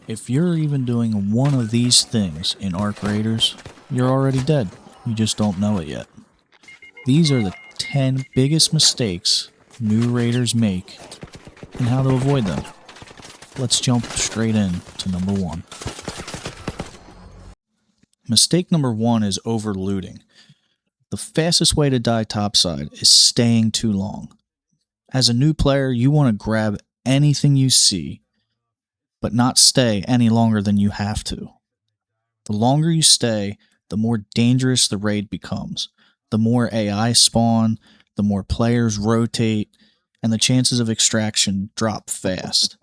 If you're even doing one of these things in Arc Raiders, you're already dead. You just don't know it yet. These are the 10 biggest mistakes new raiders make and how to avoid them. Let's jump straight in to number 1. Mistake number 1 is overlooting. The fastest way to die topside is staying too long. As a new player, you want to grab anything you see, but not stay any longer than you have to. The longer you stay, the more dangerous the raid becomes. The more AI spawn, the more players rotate, and the chances of extraction drop fast.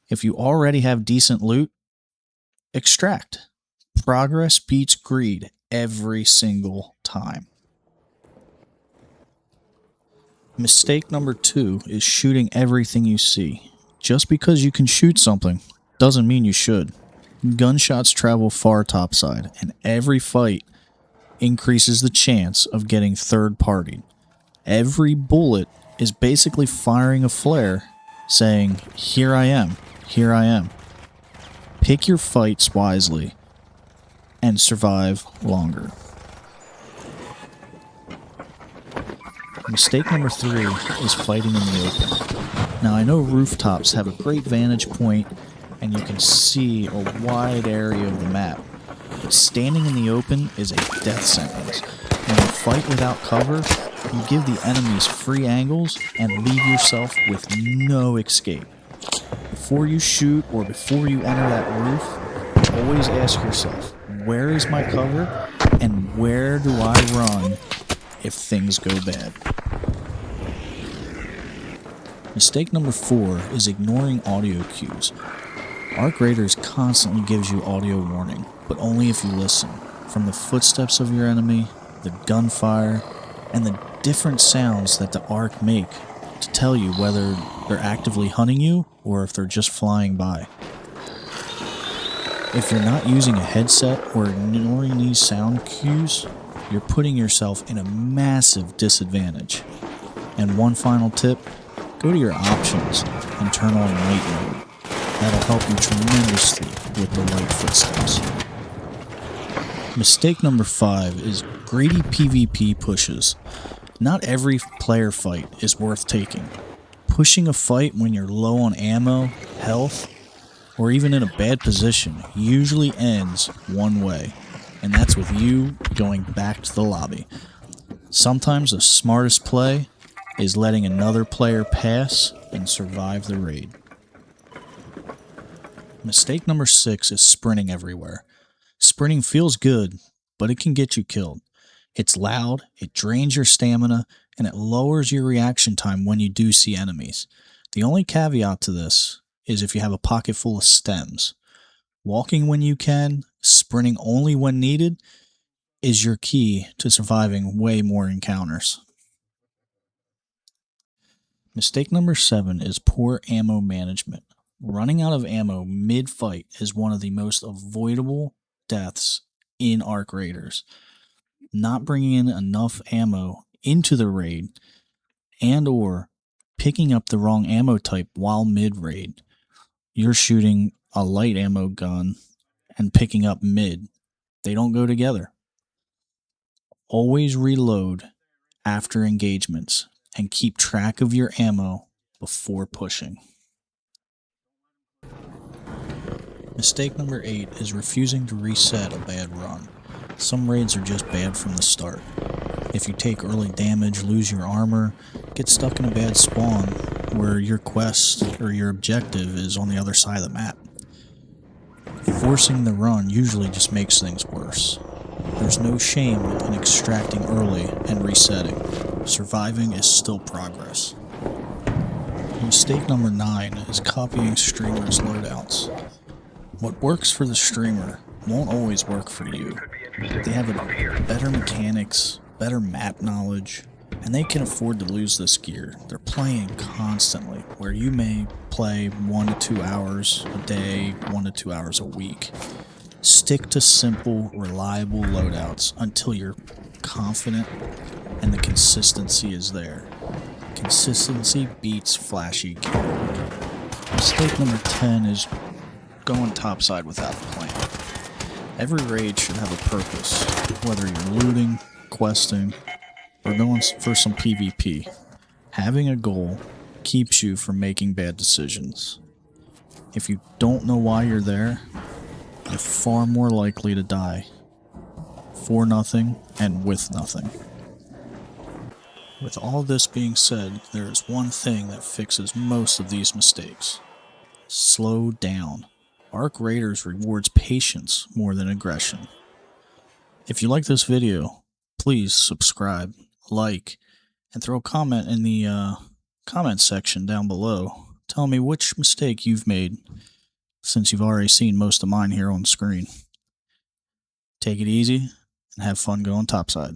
If you already have decent loot, extract. Progress beats greed every single time. Mistake number 2 is shooting everything you see. Just because you can shoot something doesn't mean you should. Gunshots travel far topside, and every fight increases the chance of getting third-partied. Every bullet is basically firing a flare, saying, "Here I am, here I am." Pick your fights wisely and survive longer. Mistake number 3 is fighting in the open. Now I know rooftops have a great vantage point and you can see a wide area of the map, but standing in the open is a death sentence. When you fight without cover, you give the enemies free angles and leave yourself with no escape. Before you shoot or before you enter that roof, always ask yourself, where is my cover and where do I run if things go bad? Mistake number 4 is ignoring audio cues. Arc Raiders constantly gives you audio warning, but only if you listen. From the footsteps of your enemy, the gunfire, and the different sounds that the Arc make to tell you whether they're actively hunting you or if they're just flying by. If you're not using a headset or ignoring these sound cues, you're putting yourself in a massive disadvantage. And one final tip, go to your options and turn on night mode. That'll help you tremendously with the light footsteps. Mistake number 5 is greedy PvP pushes. Not every player fight is worth taking. Pushing a fight when you're low on ammo, health, or even in a bad position usually ends one way, and that's with you going back to the lobby. Sometimes the smartest play is letting another player pass and survive the raid. Mistake number 6 is sprinting everywhere. Sprinting feels good, but it can get you killed. It's loud, it drains your stamina, and it lowers your reaction time when you do see enemies. The only caveat to this is if you have a pocket full of stems. Walking when you can, sprinting only when needed, is your key to surviving way more encounters. Mistake number 7 is poor ammo management. Running out of ammo mid-fight is one of the most avoidable deaths in Arc Raiders. Not bringing in enough ammo into the raid and or picking up the wrong ammo type while mid-raid. You're shooting a light ammo gun and picking up mid. They don't go together. Always reload after engagements and keep track of your ammo before pushing. Mistake number 8 is refusing to reset a bad run. Some raids are just bad from the start. If you take early damage, lose your armor, get stuck in a bad spawn where your quest or your objective is on the other side of the map. Forcing the run usually just makes things worse. There's no shame in extracting early and resetting. Surviving is still progress. Mistake number 9 is copying streamers' loadouts. What works for the streamer won't always work for you. They have better mechanics, better map knowledge, and they can afford to lose this gear. They're playing constantly, where you may play 1 to 2 hours a day, 1 to 2 hours a week. Stick to simple, reliable loadouts until you're confident and the consistency is there. Consistency beats flashy gear. Mistake number 10 is going topside without a plan. Every raid should have a purpose, whether you're looting, questing, or going for some PvP. Having a goal keeps you from making bad decisions. If you don't know why you're there, you're far more likely to die for nothing and with nothing. With all this being said, there is one thing that fixes most of these mistakes. Slow down. Arc Raiders rewards patience more than aggression. If you like this video, please subscribe, like, and throw a comment in the comment section down below. Tell me which mistake you've made, since you've already seen most of mine here on screen. Take it easy and have fun going topside.